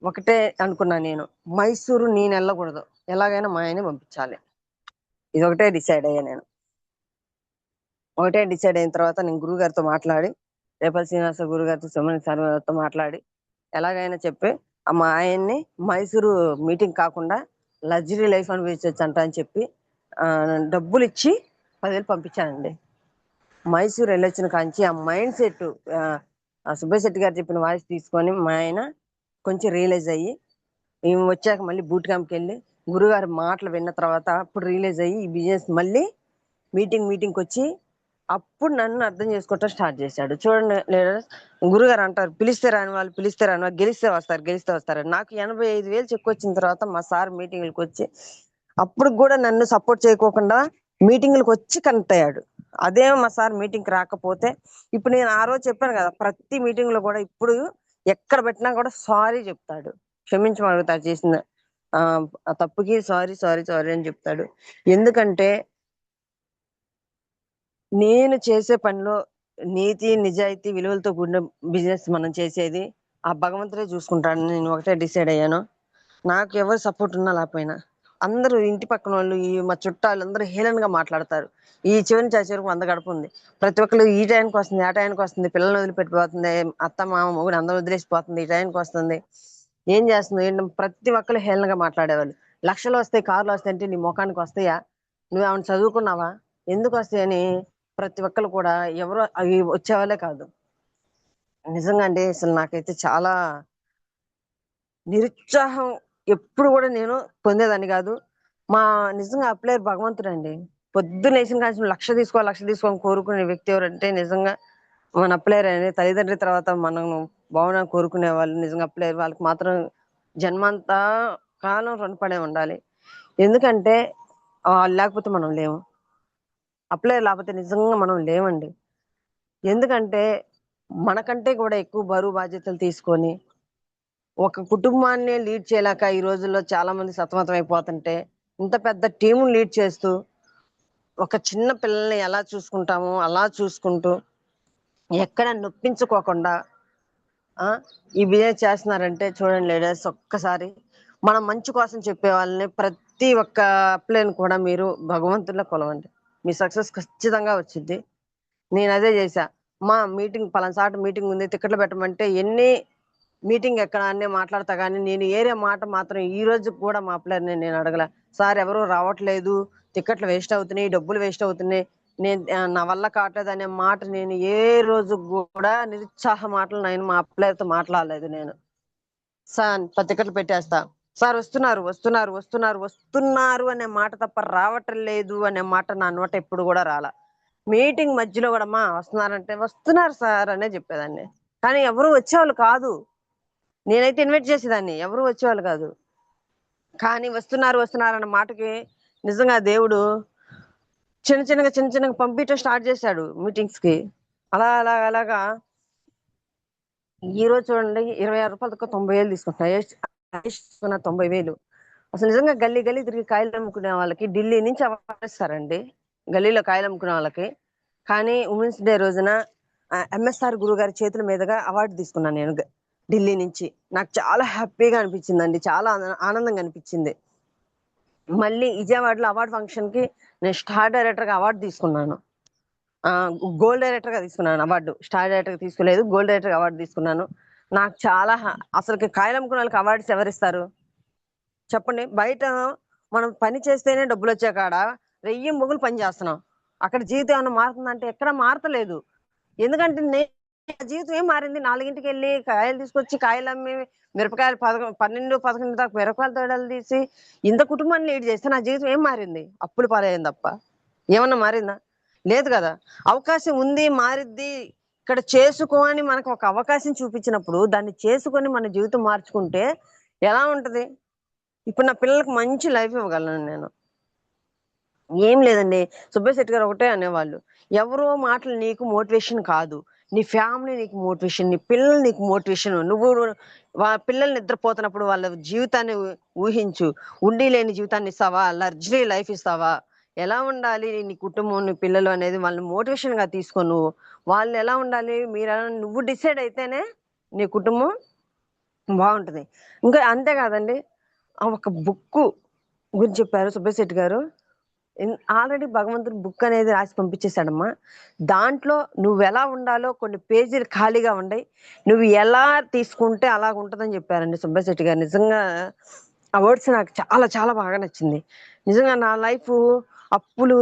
ఒకటే అనుకున్నా నేను, మైసూరు నేను వెళ్ళకూడదు, ఎలాగైనా మా ఆయన్ని పంపించాలి. ఇది ఒకటే డిసైడ్ అయ్యా నేను. ఒకటే డిసైడ్ అయిన తర్వాత నేను గురువు గారితో మాట్లాడి, రేపల్ శ్రీనివాస గురువు గారితో, సుమన్ సార్ గారితో మాట్లాడి ఎలాగైనా చెప్పి మా ఆయన్ని మైసూరు మీటింగ్ కాకుండా లగ్జరీ లైఫ్ అనిపించచ్చు అని చెప్పి డబ్బులు ఇచ్చి 10,000 పంపించానండి. మైసూర్ వెళ్ళొచ్చిన కాంచి ఆ మైండ్ సెట్, సుబ్బయ్య శెట్టి గారు చెప్పిన వాయిస్ తీసుకొని మా ఆయన కొంచెం రియలైజ్ అయ్యి, మేము వచ్చాక మళ్ళీ బూట్ క్యాంప్కి వెళ్ళి గురుగారి మాటలు విన్న తర్వాత అప్పుడు రియలైజ్ అయ్యి ఈ బిజినెస్ మళ్ళీ మీటింగ్కి వచ్చి అప్పుడు నన్ను అర్థం చేసుకోవటం స్టార్ట్ చేశాడు. చూడండి లీడర్స్, గురుగారు అంటారు, పిలిస్తే రాని వాళ్ళు గెలిస్తే వస్తారు. నాకు 85,000 చెక్ వచ్చిన తర్వాత మా సార్ మీటింగ్లకు వచ్చి అప్పుడు కూడా నన్ను సపోర్ట్ చేయకోకుండా మీటింగ్లకు వచ్చి కనెక్ట్ అయ్యాడు. అదే మా సార్ మీటింగ్కి రాకపోతే ఇప్పుడు నేను ఆ రోజు చెప్పాను కదా, ప్రతి మీటింగ్ లో కూడా ఇప్పుడు ఎక్కడ పెట్టినా కూడా సారీ చెప్తాడు, క్షమించమని అడుగుతాడు, చేసిన ఆ తప్పుకి సారీ సారీ సారీ అని చెప్తాడు. ఎందుకంటే నేను చేసే పనిలో నీతి, నిజాయితీ, విలువలతో కూడిన బిజినెస్ మనం చేసేది, ఆ భగవంతుడే చూసుకుంటాడని నేను ఒకటే డిసైడ్ అయ్యాను. నాకు ఎవరు సపోర్ట్ ఉన్నా లేకపోయినా అందరూ ఇంటి పక్కన వాళ్ళు, మా చుట్టాలు అందరూ హేళనగా మాట్లాడతారు. ఈ చివరి నుంచి ఆ చివరికి 100 గడప ఉంది. ప్రతి ఒక్కరు ఈ టైంకి వస్తుంది, ఆ టైంకి వస్తుంది, పిల్లల్ని వదిలిపెట్టిపోతుంది, అత్త మామ మొగుడు అందరూ వదిలేసిపోతుంది, ఈ టైంకి వస్తుంది, ఏం చేస్తుంది ఏంటి, ప్రతి ఒక్కరు హేళనగా మాట్లాడేవాళ్ళు. లక్షలు వస్తాయి, కార్లు వస్తాయి అంటే నీ ముఖానికి వస్తాయా, నువ్వు ఏమైనా చదువుకున్నావా, ఎందుకు వస్తాయని ప్రతి ఒక్కరు కూడా ఎవరు అవి వచ్చేవాళ్ళే కాదు. నిజంగా అండి, అసలు నాకైతే చాలా నిరుత్సాహం ఎప్పుడు కూడా నేను పొందేదాన్ని కాదు. మా నిజంగా అప్లయర్ భగవంతుడండి. పొద్దున్న లేచిన కాడ నుంచి లక్ష తీసుకోని కోరుకునే వ్యక్తి ఎవరంటే నిజంగా మన అప్లయర్ అని. తల్లిదండ్రుల తర్వాత మనం బాగుండాలని కోరుకునే వాళ్ళు నిజంగా అప్లయర్. వాళ్ళకి మాత్రం జన్మంతా కాలం రుణపడే ఉండాలి. ఎందుకంటే లేకపోతే మనం లేము. అప్లయర్ లేకపోతే నిజంగా మనం లేమండి. ఎందుకంటే మనకంటే కూడా ఎక్కువ బరువు బాధ్యతలు తీసుకొని ఒక కుటుంబాన్ని లీడ్ చేయలేక ఈ రోజుల్లో చాలా మంది సతమతం అయిపోతుంటే, ఇంత పెద్ద టీముని లీడ్ చేస్తూ, ఒక చిన్న పిల్లల్ని ఎలా చూసుకుంటామో అలా చూసుకుంటూ, ఎక్కడ నొప్పించుకోకుండా ఆ! ఈ బిజినెస్ చేస్తున్నారంటే చూడండి లీడర్స్, ఒక్కసారి మనం మంచి కోసం చెప్పే వాళ్ళని ప్రతి ఒక్క అప్లైని కూడా మీరు భగవంతుడిలా కొలవండి. మీ సక్సెస్ ఖచ్చితంగా వచ్చిద్ది. నేనదే జేశా. మీటింగ్ పలానా చోట మీటింగుంది టికెట్లు పెట్టమంటే మీటింగ్ ఎక్కడ అని మాట్లాడతా గానీ, నేను ఏరే మాట మాత్రం ఈ రోజుకి కూడా మా అప్లైయర్‌ని నేను అడగల. సార్ ఎవరు రావట్లేదు, టికెట్లు వేస్ట్ అవుతున్నాయి, డబ్బులు వేస్ట్ అవుతున్నాయి. నా వల్ల కావట్లేదనే మాట నేను ఏ రోజు గూడా నిరుత్సాహ మాటలు నేను మా అప్లైయర్‌తో మాట్లాడలేదు నేను. సార్ టికెట్లు పెట్టేస్తా. సార్ వస్తున్నారు, వస్తున్నారు, వస్తున్నారు, వస్తున్నారు అనే మాట తప్ప రావటం లేదు అనే మాట నా నోట ఎప్పుడు గూడా రాలా. మీటింగ్ మధ్యలో గూడా అమ్మా వస్తున్నారంటే, "వస్తున్నారు సార్" అనే జెప్పేదాన్ని. కానీ ఎవరు వచ్చేవాళ్ళు కాదు. నేనైతే ఇన్వైట్ చేసేదాన్ని. ఎవరు వచ్చేవాళ్ళు కాదు. కానీ వస్తున్నారు, వస్తున్నారు అన్న మాటకి నిజంగా దేవుడు చిన్న చిన్నగా పంపియటం స్టార్ట్ చేశాడు మీటింగ్స్‌కి. అలాగా ఈరోజు చూడండి రూ. 26కి 90,000 తీసుకుంటున్నా. హైయెస్ట్ తీసుకున్న 90,000. అసలు నిజంగా గల్లీ గల్లీ తిరిగి కాయలమ్ముకునే వాళ్ళకి ఢిల్లీ నుంచి అవార్డ్ ఇస్తారండి. గల్లీలో కాయలమ్ముకునే వాళ్ళకి. కానీ ఉమెన్స్ డే రోజున ఎంఎస్ఆర్ గురువుగారి చేతుల మీదుగా అవార్డ్ తీసుకున్నాను నేను ఢిల్లీ నుంచి. నాకు చాలా హ్యాపీగా అనిపించిందండి. చాలా ఆనందంగా అనిపించింది. మళ్ళీ విజయవాడలో అవార్డ్ ఫంక్షన్‌కి నేను స్టార్ డైరెక్టర్‌గా అవార్డ్ తీసుకున్నాను. గోల్డ్ డైరెక్టర్‌గా తీసుకున్నాను అవార్డు. స్టార్ డైరెక్టర్‌గా తీసుకోలేదు. గోల్డ్ డైరెక్టర్‌గా అవార్డ్ తీసుకున్నాను. నాకు చాలా అసలకి కాయలమ్ముకునే వాళ్ళకి అవార్డ్స్ ఎవరిస్తారు? చెప్పండి. బయట మనం పని చేస్తేనే డబ్బులొచ్చే కాడ రెయ్యం మొగులు పని చేస్తున్నాం. అక్కడ జీవితం ఏమన్నా మారుతుందంటే ఎక్కడ మారతలేదు. ఎందుకంటే నా జీవితం ఏం మారింది? 4కెళ్ళి కాయలు తీసుకొచ్చి కాయలమ్మి మిరపకాయలు 12, 11 దాకా మిరపకాయల తోడలు తీసి ఇంత కుటుంబాన్ని లీడ్ చేస్తే నా జీవితం ఏం మారింది? అప్పుల పాలయ్యాను తప్ప. ఏమన్నా మారిందా? లేదు గదా! అవకాశం ఉంది, మారిద్ది. ఇక్కడ చేసుకో అని మనకు ఒక అవకాశం చూపించినప్పుడు దాన్ని చేసుకొని మన జీవితం మార్చుకుంటే ఎలా ఉంటది? ఇప్పుడు నా పిల్లలకి మంచి లైఫ్ ఇవ్వగలను నేను. ఏం లేదండి. సుబ్బయ్య శెట్టి గారు ఒకటే అనేవాళ్ళు. ఎవరో మాటలు నీకు మోటివేషన్ కాదు. నీ ఫ్యామిలీ నీకు మోటివేషన్. నీ పిల్లలు నీకు మోటివేషన్. నువ్వు పిల్లలు నిద్రపోతున్నప్పుడు వాళ్ళ జీవితాన్ని ఊహించు. ఉండి లేని జీవితాన్ని ఇస్తావా? లగ్జరీ లైఫ్ ఇస్తావా? ఎలా ఉండాలి నీ కుటుంబం, నీ పిల్లలు అనేది వాళ్ళని మోటివేషన్‌గా తీసుకో నువ్వు. వాళ్ళు ఎలా ఉండాలి? నువ్వు డిసైడ్ అయితేనే నీ కుటుంబం బావుంటది. ఇంకా అంతే కాదండి. ఒక బుక్కు గురించి చెప్పారు సుబ్బయ్య శెట్టి గారు. ఆల్రెడీ భగవంతుడు బుక్ అనేది రాసి పంపించేసాడమ్మా. దాంట్లో నువ్వెలా ఉండాలో కొన్ని పేజీలు ఖాళీగా ఉండయి. నువ్వు ఎలా తీసుకుంటే అలాగుంటదని చెప్పారండి సుబ్బయ్య శెట్టి గారు. నిజంగా ఆ వర్డ్స్ నాకు చాలా చాలా బాగా నచ్చింది. నిజంగా నా లైఫు అప్పులు,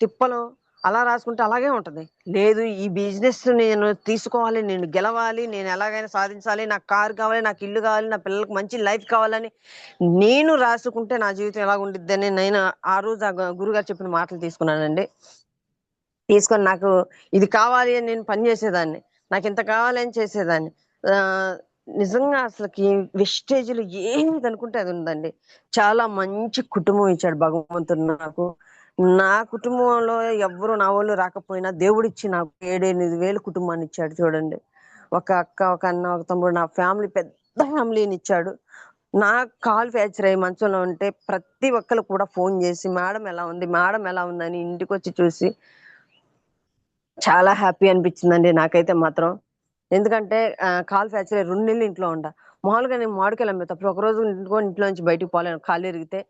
తిప్పలు అలా రాసుకుంటే అలాగే ఉంటది. లేదు ఈ బిజినెస్ నేను తీసుకోవాలి, నేను గెలవాలి, నేను ఎలాగైనా సాధించాలి, నాకు కారు కావాలి, నాకు ఇల్లు కావాలి, నా పిల్లలకి మంచి లైఫ్ కావాలని నేను రాసుకుంటే నా జీవితం ఎలాగుండిద్దని నేను ఆ రోజు గురువుగారు చెప్పిన మాటలు తీసుకున్నానండి. తీసుకొని నాకు ఇది కావాలి అని నేను పని చేసేదాన్ని. నాకింత కావాలని చేసేదాన్ని. ఆహ్, నిజంగా అసలకి వెస్టేజ్‌లు ఏదనుకుంటే అది ఉందండి. చాలా మంచి కుటుంబం ఇచ్చాడు భగవంతుడు నాకు. నా కుటుంబంలో ఎవ్వరు నా వోళ్ళు రాకపోయినా దేవుడిచ్చి నాకు 7, 8 వేలు కుటుంబాన్నిచ్చాడు చూడండి. ఒక అక్క, ఒక అన్న, ఒక తమ్ముడు నా ఫ్యామిలీ పెద్ద ఫ్యామిలీనిచ్చాడు. నాకు కాలు ఫ్రాక్చర్ అయ్యి మంచంలో ఉంటే ప్రతి ఒక్కళ్ళు కూడా ఫోను జేసి మేడం ఎలా ఉంది? మేడం ఎలా ఉందని ఇంటికొచ్చి చూసి చాలా హ్యాపీ అనిపించిందండి నాకైతే మాత్రం. ఎందుకంటే కాలు ఫ్రాక్చర్ అయ్యి 2 నెలలు ఇంట్లో ఉండా. మామూలుగా నేను మామిడికాయలు అమ్మేటప్పుడు ఒకరోజు ఇంట్లో నుంచి బయటికి పోలేను కాళ్ళు ఇరిగితే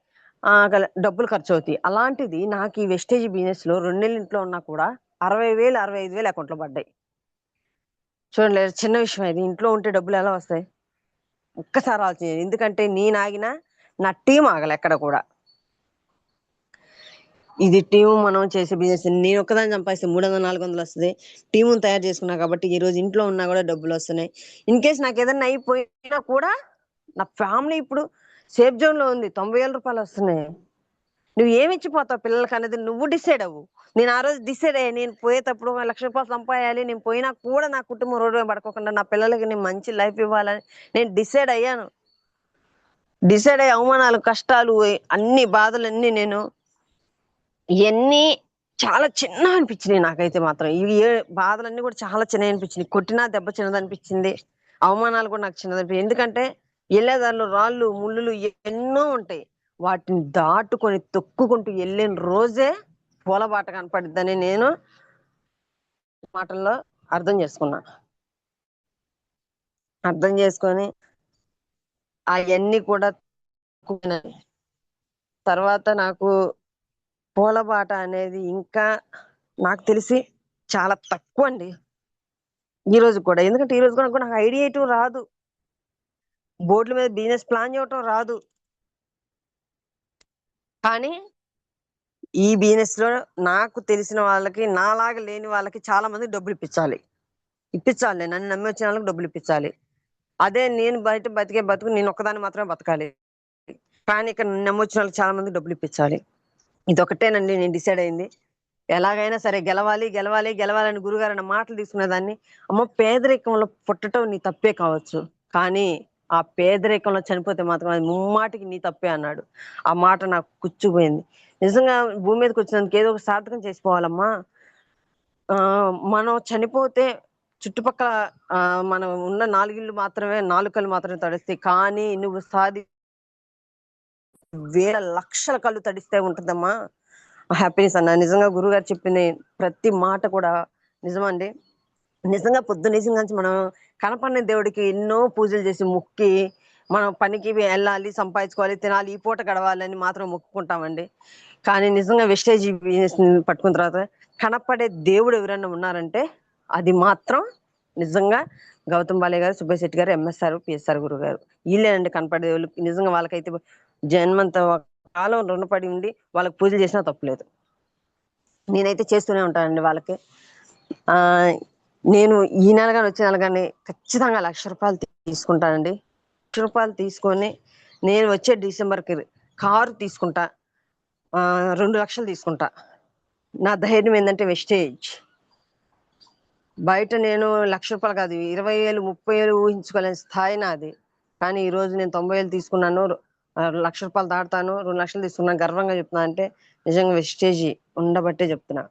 డబ్బులు ఖర్చవుతాయి. అలాంటిది నాకు ఈ వెస్టేజ్ బిజినెస్‌లో 2 నెలలు ఇంట్లో ఉన్నా కూడా 60,000, 65,000 అకౌంట్‌లో పడ్డాయి. చూడండి చిన్న విషయమా ఇది? ఇంట్లో ఉంటే డబ్బులెలా వస్తాయి? ఒక్కసారి ఆలోచించండి. ఎందుకంటే నేనాగినా నా టీమ్ ఆగలే ఎక్కడ కూడా. ఇది టీమ్ మనం చేసే బిజినెస్. నేనొక్కదాన్ని సంపాదిస్తే 300, 400 వస్తది. టీమ్‌ని తయారు చేసుకున్నా కాబట్టి ఈరోజు ఇంట్లో ఉన్నా గూడా డబ్బులొస్తున్నాయి. ఇన్‌కేస్ నాకేదన్నా అయిపోయినా కూడా నా ఫ్యామిలీ ఇప్పుడు సేఫ్ జోన్‌లో ఉంది. రూ. 90,000 వస్తున్నాయి. నువ్వు ఏమిచ్చిపోతావు పిల్లలకనేది నువ్వు డిసైడ్ అవ్వు. నేను ఆ రోజు డిసైడ్ అయ్యా. నేను పోయేతప్పుడు రూ. 1,00,000 సంపాయాలి. నేను పోయినా కూడా నా కుటుంబం రోడ్డు మీద పడుకోకుండా నా పిల్లలకి నేను మంచి లైఫ్ ఇవ్వాలని నేను డిసైడ్ అయ్యాను. డిసైడ్ అయ్యి అవమానాలు, కష్టాలు అన్ని బాధలన్నీ నేను ఇయన్నీ చాలా చిన్నవనిపించినియి నాకైతే మాత్రం. ఇవి బాధలన్నీ కూడా చాలా చిన్నయనిపించినియి. కొట్టినా దెబ్బ చిన్నదనిపించింది. అవమానాలు కూడా నాకు చిన్నదనిపి ఎందుకంటే ఎళ్ళేదారిలో రాళ్ళు, ముళ్ళులు ఎన్నో ఉంటాయి. వాటిని దాటుకొని తొక్కుకుంటూ ఎళ్ళిన రోజే పూలబాట కనపడిద్దని నేను మాటల్లో అర్థం చేసుకున్నా. అర్థం చేసుకొని అయన్నీ కూడా తొక్కుకున్నాను. తర్వాత నాకు పూలబాట అనేది ఇంకా నాకు తెలిసి చాలా తక్కువండి. ఈ రోజు కూడా. ఎందుకంటే ఈ రోజు కూడా నాకు ఐడియా ఎటు రాదు. బోర్డుల మీద బిజినెస్ ప్లాన్ చేయటం రాదు. కానీ ఈ బిజినెస్‌లో నాకు తెలిసిన వాళ్ళకి, నాలాగా లేని వాళ్ళకి చాలా మందికి డబ్బులిప్పించాలి. ఇప్పించాలి. నన్ను నమ్మి వచ్చిన వాళ్ళకి డబ్బులిప్పించాలి. అదే నేను బయట బతికే బతుకు నేనొక్కదాన్ని మాత్రమే బతకాలి. కానీ ఇక్కడ నన్ను నమ్మొచ్చిన వాళ్ళకి చాలా మందికి డబ్బులిప్పించాలి. ఇదొక్కటేనండి నేను డిసైడ్ అయింది. ఎలాగైనా సరే గెలవాలి, గెలవాలి, గెలవాలని గురుగారన్న మాటలు తీసుకునేదాన్ని. అమ్మ పేదరికంలో పుట్టటం నీ తప్పే కావచ్చు. కానీ ఆ పేదరికంలో చనిపోతే మాత్రం అది ముమ్మాటికి నీ తప్పే అన్నాడు. ఆ మాట నాకు గుచ్చుకుపోయింది. నిజంగా భూమి మీదకొచ్చినందుకు ఏదో ఒక సార్థకం చేసిపోవాలమ్మా. మనం చనిపోతే చుట్టుపక్కల మనం ఉన్న 4 ఇళ్ళు మాత్రమే 4 కళ్ళు మాత్రమే తడుస్తాయి. కానీ నువ్వు వేల లక్షల కళ్ళు తడిస్తే ఉంటదమ్మా హ్యాపీనెస్ అన్న. నిజంగా గురువుగారు చెప్పిన ప్రతి మాట కూడా నిజమండి. నిజంగా పొద్దున్నేసిన నుంచి మనం కనపడని దేవుడికి ఎన్నో పూజలు చేసి మొక్కి, మనం పనికి వెళ్ళాలి, సంపాదించుకోవాలి, తినాలి, ఈ పూట గడవాలని మాత్రం మొక్కుకుంటామండి. కానీ నిజంగా వెస్టేజ్ బిజినెస్‌ని పట్టుకున్న తర్వాత కనపడే దేవుడు ఎవరైనా ఉన్నారంటే అది మాత్రం నిజంగా గౌతమ్ బాలయ్య గారు, సుబ్బయ్య శెట్టి గారు, ఎంఎస్ఆర్, పిఎస్ఆర్ గురువుగారు. ఈళ్ళేనండి కనపడే దేవుళ్ళు. నిజంగా వాళ్ళకైతే జన్మంత కాలం రుణపడి ఉండి వాళ్ళకి పూజలు చేసినా తప్పులేదు. నేనైతే చేస్తూనే ఉంటానండి వాళ్ళకి. ఆహ్, నేను ఈ నెల గాని, వచ్చే నెల గాని ఖచ్చితంగా రూ. 1,00,000 తీసుకుంటానండి. రూ. 1,00,000 తీసుకొని నేను వచ్చే డిసెంబర్‌కి కారు తీసుకుంటా. 2,00,000 తీసుకుంటా. నా ధైర్యం ఏందంటే వెస్టేజ్. బయట నేను రూ. 1,00,000 కాదు 20,000, 30,000 ఊహించుకోలేని స్థాయి నాది. కానీ ఈరోజు నేను 90,000 తీసుకున్నాను. రూ. 1,00,000 దాటుతాను. 2,00,000 తీసుకున్నాను. గర్వంగా చెప్తున్నా అంటే నిజంగా వెస్టేజి ఉండబట్టే చెప్తున్నా.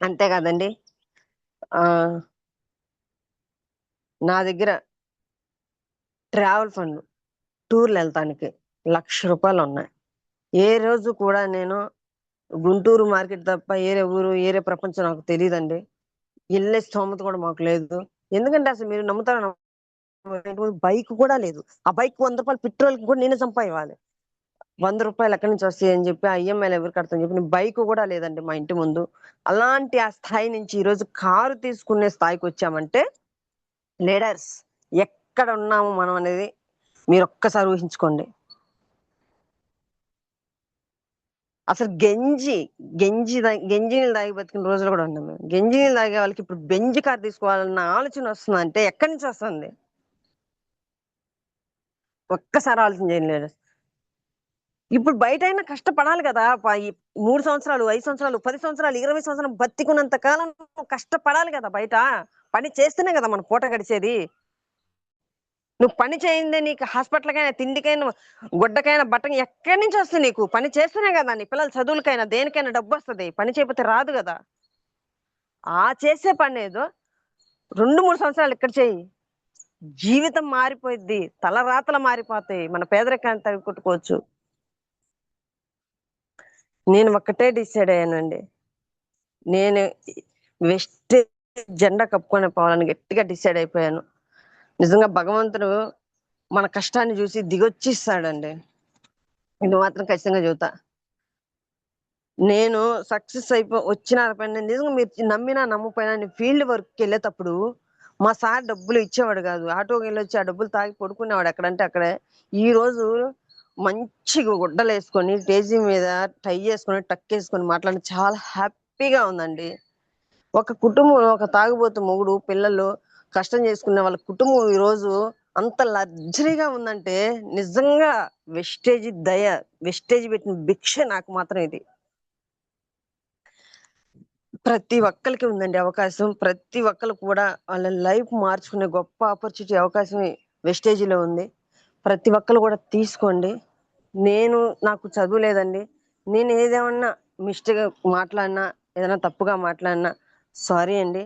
అంతే కాదండి. ఆహ్, నా దగ్గర ట్రావెల్ ఫండ్ టూర్‌లెళ్తానికి రూ. 1,00,000 ఉన్నాయి. ఏ రోజు కూడా నేను గుంటూరు మార్కెట్ తప్ప ఏరే ఊరు, ఏరే ప్రపంచం నాకు తెలీదండి. ఎళ్ళే స్తోమత కూడా మాకు లేదు. ఎందుకంటే అసలు మీరు నమ్ముతారో నమ్మరో బైక్ కూడా లేదు. ఆ బైక్ రూ. 100 పెట్రోల్‌కి కూడా నేనే సంపాదివ్వాలి. రూ. 100 ఎక్కడి నుంచి వస్తాయని చెప్పి ఆ ఈఎంఐలు ఎవరు కడతారని చెప్పి బైక్ కూడా లేదండి మా ఇంటి ముందు. అలాంటి ఆ స్థాయి నుంచి ఈరోజు కారు తీసుకునే స్థాయికొచ్చామంటే లీడర్స్ ఎక్కడ ఉన్నాము మనం అనేది మీరొక్కసారి ఊహించుకోండి. అసలు గంజి నీళ్ళు తాగి బతికిన రోజులు కూడా ఉన్నాయి మేము. గంజి నీళ్ళు తాగే వాళ్ళకి ఇప్పుడు బెంజ్ కార్ తీసుకోవాలన్న ఆలోచన వస్తుందంటే ఎక్కడి నుంచి వస్తుంది? ఒక్కసారి ఆలోచన చేయండి లీడర్స్. ఇప్పుడు బయటైనా కష్టపడాలి కదా! ఈ 3 సంవత్సరాలు, 5 సంవత్సరాలు, 10 సంవత్సరాలు, 20 సంవత్సరాలు బతికున్నంత కాలం నువ్వు కష్టపడాలి కదా బయట. పని చేస్తేనే కదా మన పూట గడిచేది. నువ్వు పని చేయందే నీకు హాస్పిటల్‌కైనా, తిండికైనా, గుడ్డకైనా, బట్టకి ఎక్కడి నుంచి వస్తాయి నీకు? పని చేస్తేనే కదా నీ పిల్లల చదువులకైనా, దేనికైనా డబ్బొస్తది. పని చేయకపోతే రాదు గదా! ఆ చేసే పనేదో 2, 3 సంవత్సరాలు ఇక్కడ చెయ్యి. జీవితం మారిపోయిద్ది. తలరాతలు మారిపోతాయి. మన పేదరికాన్ని తరిమికొట్టుకోవచ్చు. నేను ఒక్కటే డిసైడ్ అయ్యానండి. నేను వెస్ట్ జెండా కప్పుకొని పోవాలని గట్టిగా డిసైడ్ అయిపోయాను. నిజంగా భగవంతుడు మన కష్టాన్ని చూసి దిగొచ్చిస్తాడండి. ఇది మాత్రం ఖచ్చితంగా చెబుతా. నేను సక్సెస్ వచ్చిన పని నిజంగా మీరు నమ్మినా నమ్మకపోయినా నేను ఫీల్డ్ వర్క్‌కెళ్ళేతప్పుడు మా సార్ డబ్బులు ఇచ్చేవాడు కాదు. ఆటోకెళ్ళొచ్చి ఆ డబ్బులు తాగి పడుకునేవాడు ఎక్కడంటే అక్కడే. ఈరోజు మంచిగా గుడ్డలేసుకొని స్టేజి మీద టై యేసుకొని, టక్కేసుకొని మాట్లాడడం చాలా హ్యాపీగా ఉందండి. ఒక కుటుంబంలో ఒక తాగుబోతు మొగుడు, పిల్లలు, కష్టం చేసుకునే వాళ్ళ కుటుంబం ఈరోజు అంత లగ్జరీగా ఉందంటే నిజంగా వెస్టేజ్ పెట్టిన భిక్ష నాకు మాత్రం ఇది. ప్రతి ఒక్కళ్ళకి ఉందండి అవకాశం. ప్రతి ఒక్కళ్ళు కూడా వాళ్ళ లైఫ్ మార్చుకునే గొప్ప ఆపర్చునిటీ అవకాశం వెస్టేజ్‌లో ఉంది. ప్రతి ఒక్కళ్ళు కూడా తీసుకోండి. నేను నాకు చదువు లేదండి. నేను ఏదేమన్నా మిస్టేక్‌గా మాట్లాడినా, ఏదైనా తప్పుగా మాట్లాడినా సారీ అండి.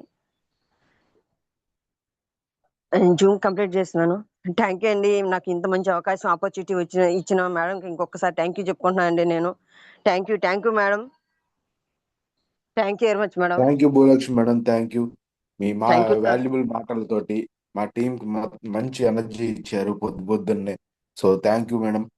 నేను జూమ్ కంప్లీట్ చేస్తున్నాను. థ్యాంక్ యూ అండి. నాకు ఇంత మంచి అవకాశం, ఆపర్చునిటీ ఇచ్చిన మేడంకి ఇంకొకసారి థ్యాంక్ యూ చెప్పుకుంటున్నాను అండి నేను. Thank you madam. Thank you very much madam. Thank you Bhulakshmi madam, thank you. మా థ్యాంక్ యూ సార్. వాల్యుబుల్ మాటలతోటి మా టీంకి మంచి ఎనర్జీ ఇచ్చారు పొద్దున్నే. So thank you madam.